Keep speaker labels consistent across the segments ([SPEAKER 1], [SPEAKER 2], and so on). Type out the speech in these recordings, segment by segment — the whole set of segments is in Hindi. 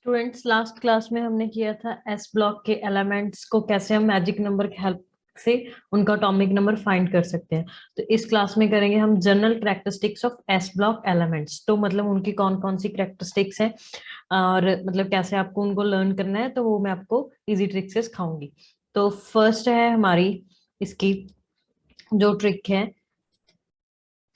[SPEAKER 1] स्टूडेंट्स, लास्ट क्लास में हमने किया था एस ब्लॉक के एलिमेंट्स को कैसे हम मैजिक नंबर की हेल्प से उनका एटॉमिक नंबर फाइंड कर सकते हैं। तो इस क्लास में करेंगे हम general characteristics of S block elements. तो मतलब उनकी कौन कौन सी कैरेक्टरिस्टिक्स हैं और मतलब कैसे आपको उनको लर्न करना है, तो वो मैं आपको इजी ट्रिक से सिखाऊंगी। तो फर्स्ट है हमारी इसकी जो ट्रिक है,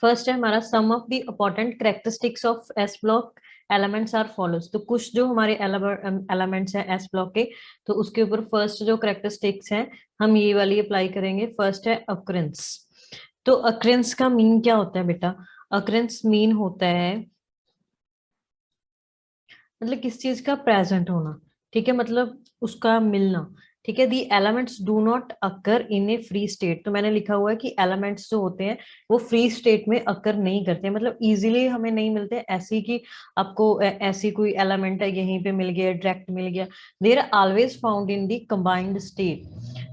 [SPEAKER 1] फर्स्ट है हमारा some of the important characteristics of S block elements are follows. तो कुछ जो हमारे एलिमेंट्स हैं एस ब्लॉक के, तो उसके ऊपर फर्स्ट जो कैरेक्टरिस्टिक्स हैं हम ये वाली अप्लाई करेंगे। फर्स्ट है अक्रेंस। तो अक्रेंस का मीन क्या होता है बेटा? अक्रेंस मीन होता है मतलब किस चीज का प्रेजेंट होना, ठीक है, मतलब उसका मिलना। ठीक है, the elements do not occur in A free state. तो मैंने लिखा हुआ है कि एलिमेंट्स जो होते हैं वो फ्री स्टेट में अकर नहीं करते, मतलब इजीली हमें नहीं मिलते ऐसी कि आपको ऐसी कोई एलिमेंट है यहीं पे मिल गया, डायरेक्ट मिल गया। They are always found in the combined state.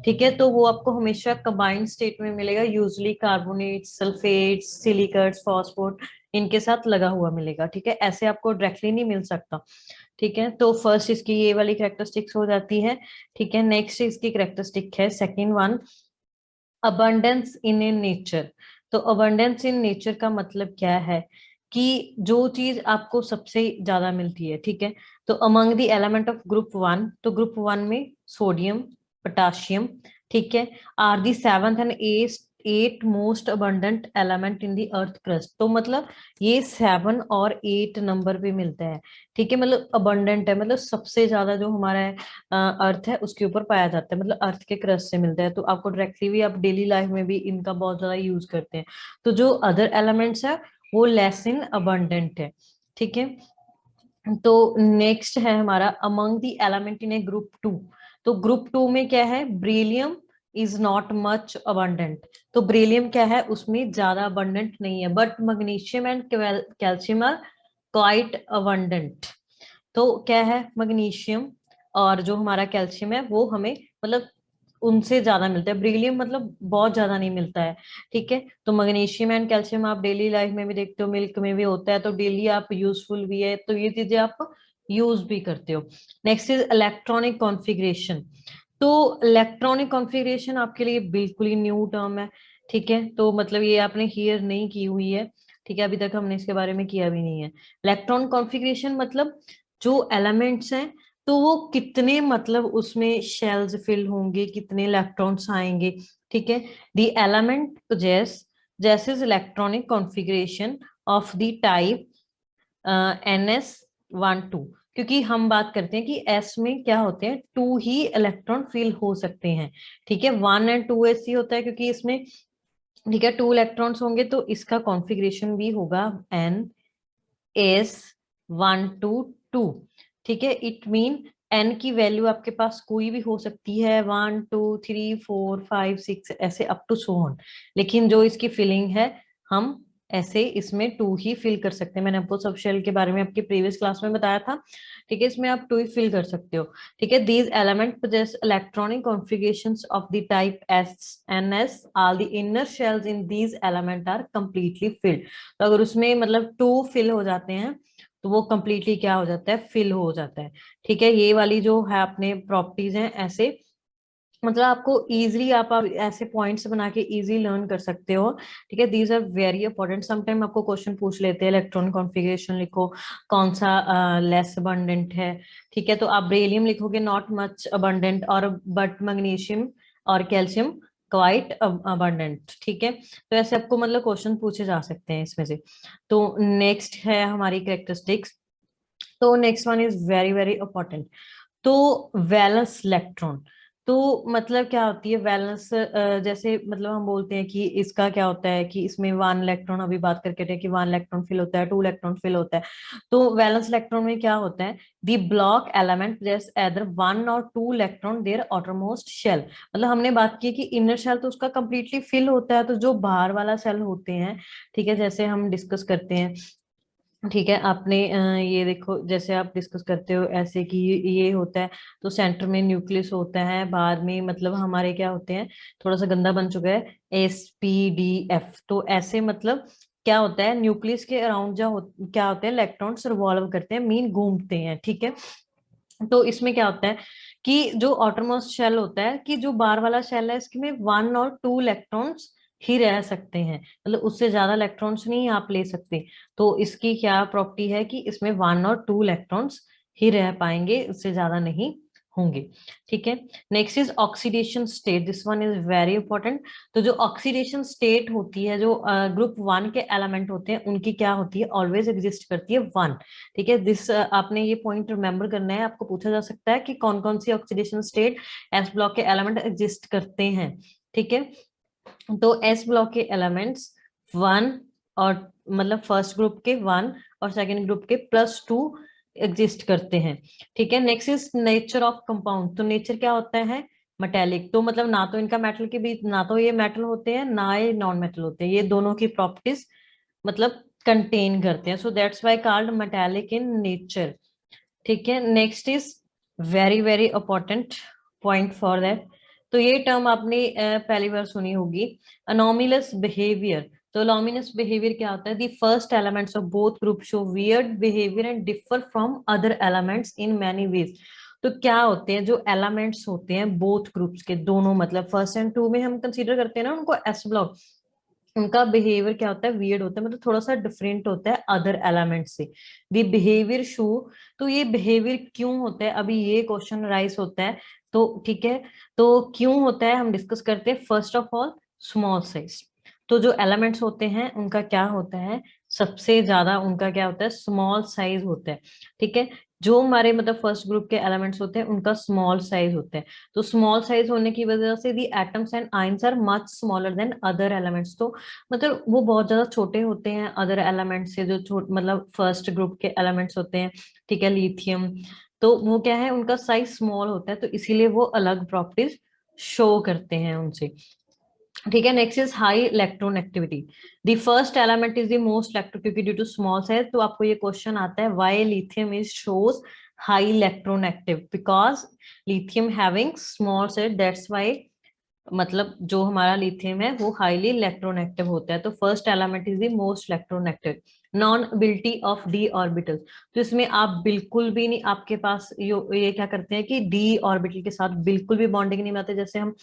[SPEAKER 1] ठीक है, तो वो आपको हमेशा कंबाइंड स्टेट में मिलेगा, usually carbonate, sulphate, silicates, phosphor इनके साथ लगा हुआ मिलेगा। ठीक है, ऐसे आपको डायरेक्टली नहीं मिल सकता। ठीक है, तो फर्स्ट इसकी ये वाली कैरेक्टरिस्टिक्स हो जाती है। ठीक है, नेक्स्ट इसकी कैरेक्टरिस्टिक है second one, abundance in nature. तो अबंडेंस इन नेचर का मतलब क्या है कि जो चीज आपको सबसे ज्यादा मिलती है। ठीक है, तो among the element of group one, तो ग्रुप वन में सोडियम, पोटाशियम, ठीक है, are the seventh and eight most abundant element in the earth crust. तो मतलब ये 7 और 8 नंबर पे मिलता है। ठीक है, मतलब अबंडेंट है, मतलब सबसे ज्यादा जो हमारा है अर्थ है उसके ऊपर पाया जाता है, मतलब अर्थ के क्रस्ट से मिलता है। तो आपको डायरेक्टली भी आप डेली लाइफ में भी इनका बहुत ज्यादा यूज करते हैं। तो जो अदर एलिमेंट्स है वो लेस इन अबंडेंट है। ठीक है, तो नेक्स्ट है हमारा among the element in a group two. तो ग्रुप टू में क्या है, beryllium is not much abundant. तो ब्रिलियम क्या है, उसमें ज्यादा अबंडेंट नहीं है, but magnesium and calcium are quite abundant. तो क्या है, मैग्नीशियम और जो हमारा कैल्शियम है वो हमें मतलब उनसे ज्यादा मिलता है, ब्रिलियम मतलब बहुत ज्यादा नहीं मिलता है। ठीक है, तो मैग्नीशियम एंड कैल्शियम आप डेली लाइफ में भी देखते हो, मिल्क में भी होता है, तो डेली आप यूजफुल भी है, तो ये चीजें आप यूज भी करते हो। Next is electronic configuration. तो इलेक्ट्रॉनिक कॉन्फ़िगरेशन आपके लिए बिल्कुल ही न्यू टर्म है। ठीक है, तो मतलब ये आपने हियर नहीं की हुई है। ठीक है, अभी तक हमने इसके बारे में किया भी नहीं है। इलेक्ट्रॉन कॉन्फ़िगरेशन मतलब जो एलिमेंट्स हैं तो वो कितने मतलब उसमें शेल्स फिल होंगे, कितने इलेक्ट्रॉन्स आएंगे। ठीक है, द एलिमेंट पोजेस जैसे electronic configuration of the type NS12। क्योंकि हम बात करते हैं कि एस में क्या होते हैं, टू ही इलेक्ट्रॉन फिल हो सकते हैं। ठीक है, 1 और 2 ऐसी होता है क्योंकि इसमें ठीक है 2 इलेक्ट्रॉन्स होंगे, तो इसका कॉन्फ़िगरेशन भी होगा NS1 to 2। ठीक है, इट मीन एन की वैल्यू आपके पास कोई भी हो सकती है, 1 2 3 4 5 6 ऐसे अप टू सो ऑन। लेकिन जो इसकी फिलिंग है हम ऐसे इसमें टू ही फिल कर सकते हैं। मैंने आपको सब शेल के बारे में आपके प्रीवियस क्लास में बताया था। ठीक है, इसमें आप टू ही फिल कर सकते हो। ठीक है, these element possess electronic configurations of the type S and S, all the inner shells in these element are completely filled। तो अगर उसमें मतलब टू फिल हो जाते हैं तो वो कंप्लीटली क्या हो जाता है, फिल हो जाता है। ठीक है, ये वाली जो है अपने प्रॉपर्टीज हैं ऐसे, मतलब आपको इजीली आप ऐसे पॉइंट्स बना के इजी लर्न कर सकते हो। ठीक है, these are very important. Sometime आपको क्वेश्चन पूछ लेते हैं, इलेक्ट्रॉन कॉन्फ़िगरेशन लिखो, कौन सा लेस अबंडेंट है। ठीक है, तो आप बेरिलियम लिखोगे नॉट मच अबंडेंट, और बट मैग्नीशियम और कैल्शियम क्वाइट अबंडेंट। ठीक है, तो ऐसे आपको मतलब क्वेश्चन पूछे जा सकते हैं इसमें से। तो नेक्स्ट है हमारी कैरेक्टरिस्टिक्स। तो next one is very very important. तो वैलेंस इलेक्ट्रॉन, तो मतलब क्या होती है वैलेंस, जैसे मतलब हम बोलते हैं कि इसका क्या होता है कि इसमें 1 इलेक्ट्रॉन, अभी बात करके थे कि 1 इलेक्ट्रॉन फिल होता है, 2 इलेक्ट्रॉन फिल होता है। तो वैलेंस इलेक्ट्रॉन में क्या होता है, दी ब्लॉक एलिमेंट जैसे एदर 1 और 2 इलेक्ट्रॉन देयर आउटरमोस्ट शेल। मतलब हमने बात की कि इनर शेल तो उसका कंप्लीटली फिल होता है, तो जो बाहर वाला शेल होते हैं, ठीक है, जैसे हम डिस्कस करते हैं। ठीक है, आपने ये देखो जैसे आप डिस्कस करते हो ऐसे कि ये होता है, तो सेंटर में न्यूक्लियस होता है, बाद में मतलब हमारे क्या होते हैं, थोड़ा सा गंदा बन चुका है, SPDF। तो ऐसे मतलब क्या होता है, न्यूक्लियस के अराउंड क्या होते हैं, इलेक्ट्रॉन्स रिवॉल्व करते हैं, मीन घूमते हैं। ठीक है, तो इसमें क्या होता है कि जो ऑटरमोस्ट शेल होता है, कि जो बार वाला शेल है इसमें 1 और 2 इलेक्ट्रॉन्स ही रह सकते हैं, मतलब उससे ज्यादा इलेक्ट्रॉन्स नहीं आप ले सकते। तो इसकी क्या प्रॉपर्टी है कि इसमें 1 और 2 इलेक्ट्रॉन्स ही रह पाएंगे, उससे ज्यादा नहीं होंगे। ठीक है, next is oxidation state, this one is very important. तो जो ऑक्सीडेशन स्टेट होती है, जो ग्रुप 1 के एलिमेंट होते हैं, उनकी क्या होती है, ऑलवेज एग्जिस्ट करती है 1। ठीक है, दिस आपने ये पॉइंट रिमेम्बर करना है, आपको पूछा जा सकता है कि कौन कौन सी ऑक्सीडेशन स्टेट एस ब्लॉक के एलिमेंट एग्जिस्ट करते हैं। ठीक है, तो एस ब्लॉक के एलिमेंट्स 1 और मतलब फर्स्ट ग्रुप के 1 और सेकेंड ग्रुप के +2 एग्जिस्ट करते हैं। ठीक है, next is nature of compound. तो नेचर क्या होता है, मेटेलिक। तो मतलब ना तो इनका मेटल के बीच, ना तो ये मेटल होते हैं ना ये नॉन मेटल होते हैं, ये दोनों की प्रॉपर्टीज मतलब कंटेन करते हैं, so that's why called metallic in nature. ठीक है, next is very very important point for that. तो ये टर्म आपने पहली बार सुनी होगी, अनोमिलस बिहेवियर। तो अनोमिलस बिहेवियर क्या होता है, the first elements of both group show weird behaviour and differ from other elements in many ways. तो क्या होते हैं, जो एलिमेंट्स होते हैं बोथ ग्रुप्स के, दोनों मतलब फर्स्ट एंड टू में हम कंसीडर करते हैं ना उनको एस ब्लॉक, उनका बिहेवियर क्या होता है, वियर्ड होता है, मतलब थोड़ा सा डिफरेंट होता है अदर एलिमेंट से। द बिहेवियर शो, तो ये बिहेवियर क्यों होता है, अभी ये क्वेश्चन राइज होता है। तो ठीक है, तो क्यों होता है हम डिस्कस करते हैं। First of all small size. तो जो एलिमेंट्स होते हैं उनका क्या होता है, सबसे ज्यादा उनका क्या होता है, स्मॉल साइज होता है। ठीक है, जो हमारे मतलब फर्स्ट ग्रुप के एलिमेंट्स होते हैं उनका स्मॉल साइज होता है। तो स्मॉल साइज होने की वजह से the atoms and ions are much smaller than other elements. तो मतलब वो बहुत ज्यादा छोटे होते हैं अदर एलिमेंट से, जो मतलब फर्स्ट ग्रुप के एलिमेंट्स होते हैं। ठीक है, लिथियम, तो वो क्या है, उनका साइज स्मॉल होता है, तो इसीलिए वो अलग प्रॉपर्टीज शो करते हैं उनसे। ठीक है, next is high electron activity. The first element is the most electro, क्योंकि ड्यू टू स्मॉल साइज, तो आपको ये क्वेश्चन आता है why lithium is shows high electron active, because lithium having small size, that's why मतलब जो हमारा लिथियम है वो हाईली इलेक्ट्रोनेगेटिव होता है। तो first element is the most electronegative. Non ability of D orbital, तो इसमें आप बिल्कुल भी नहीं, आपके पास ये क्या करते हैं कि डी ऑर्बिटल के साथ बिल्कुल भी बॉन्डिंग नहीं बनाते। जैसे हम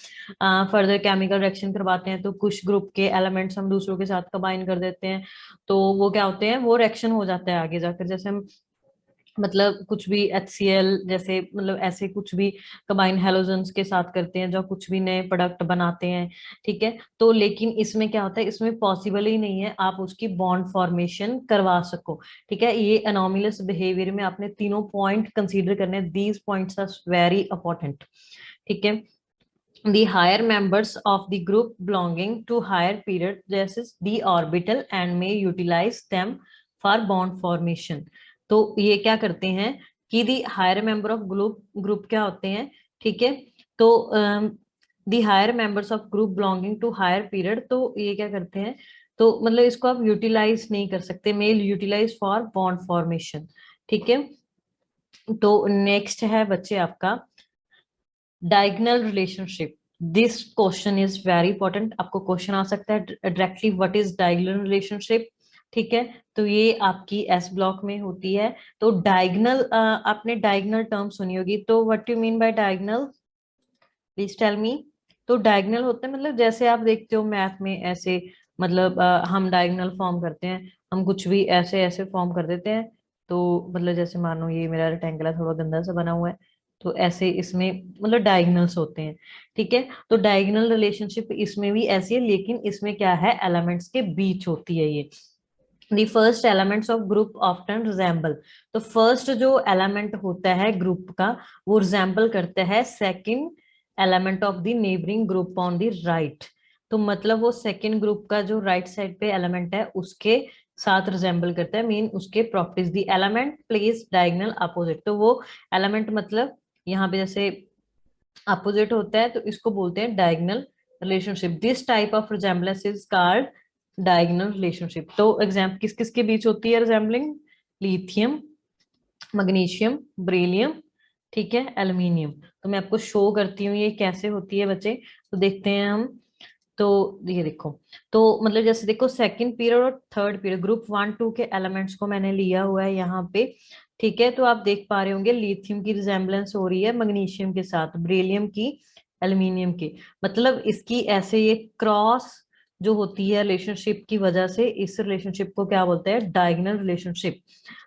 [SPEAKER 1] फर्दर केमिकल रिएक्शन करवाते हैं तो कुछ ग्रुप के एलिमेंट्स हम दूसरों के साथ कंबाइन कर देते हैं, तो वो क्या होते हैं, वो रिएक्शन हो जाता है आगे जाकर। जैसे हम मतलब कुछ भी HCl जैसे मतलब ऐसे कुछ भी कंबाइन हेलोजेंस के साथ करते हैं, जो कुछ भी नए प्रोडक्ट बनाते हैं। ठीक है, तो लेकिन इसमें क्या होता है, इसमें पॉसिबल ही नहीं है आप उसकी बॉन्ड फॉर्मेशन करवा सको। ठीक है, ये अनोमिलस बिहेवियर में आपने तीनों पॉइंट कंसीडर करने, these points are very important. ठीक है, the higher members of the group belonging to higher period possesses the orbital and may utilize them for bond formation। तो ये क्या करते हैं कि the higher member of group क्या होते हैं। ठीक है, तो the higher members of group belonging to higher period, तो ये क्या करते हैं, तो मतलब इसको आप यूटिलाइज नहीं कर सकते, mail utilise for bond formation. ठीक है, तो नेक्स्ट है बच्चे आपका diagonal relationship. This question is very important, आपको क्वेश्चन आ सकता है directly, what is diagonal relationship. ठीक है, तो ये आपकी एस ब्लॉक में होती है। तो डायगोनल, आपने डायगोनल टर्म सुनी होगी, तो what you mean by diagonal, please tell me. तो डायगोनल होता है मतलब जैसे आप देखते हो मैथ में ऐसे, मतलब हम डायगोनल फॉर्म करते हैं, हम कुछ भी ऐसे ऐसे फॉर्म कर देते हैं। तो मतलब जैसे मानो ये मेरा रेक्टेंगल है, थोड़ा गंदा सा बना हुआ है, तो ऐसे इसमें मतलब डायगोनल्स होते हैं। ठीक है, तो डायगोनल रिलेशनशिप इसमें भी ऐसी है, लेकिन इसमें क्या है, एलिमेंट्स के बीच होती है ये। The first elements of group often resemble, तो फर्स्ट जो एलिमेंट होता है ग्रुप का वो रिजेंबल करता है second element of the neighbouring group on the right. तो मतलब वो सेकंड ग्रुप का जो राइट साइड पे एलिमेंट है उसके साथ रिजेंबल करता है, मीन उसके properties. The element place diagonal opposite, तो वो एलिमेंट मतलब यहाँ पे जैसे अपोजिट होता है, तो इसको बोलते हैं diagonal relationship. This type of resemblance is called diagonal relationship. तो एग्जाम्पल किस किस के बीच होती है रिजेम्बलिंग, लिथियम, मैग्नीशियम, बेरिलियम, ठीक है, एल्यूमिनियम। तो मैं आपको शो करती हूँ ये कैसे होती है बच्चे, तो देखते हैं हम। तो ये देखो, तो मतलब जैसे देखो सेकंड पीरियड और थर्ड पीरियड, ग्रुप 1 2 के एलिमेंट्स को मैंने लिया हुआ है यहाँ पे। ठीक है, तो आप देख पा रहे होंगे लिथियम की रिजेम्बलेंस हो रही है मैग्नीशियम के साथ, बेरिलियम की एल्यूमिनियम की। मतलब इसकी ऐसे ये क्रॉस जो होती है रिलेशनशिप की वजह से, इस रिलेशनशिप को क्या बोलते हैं, डायगोनल रिलेशनशिप।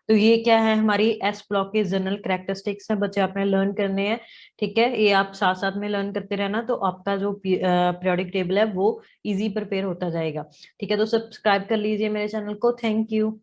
[SPEAKER 1] तो ये क्या है, हमारी एस ब्लॉक के जनरल कैरेक्टरिस्टिक्स है बच्चे, आपने लर्न करने हैं। ठीक है, ये आप साथ साथ में लर्न करते रहना, तो आपका जो पीरियोडिक टेबल है वो इजी प्रिपेयर होता जाएगा। ठीक है, तो सब्सक्राइब कर लीजिए मेरे चैनल को। Thank you.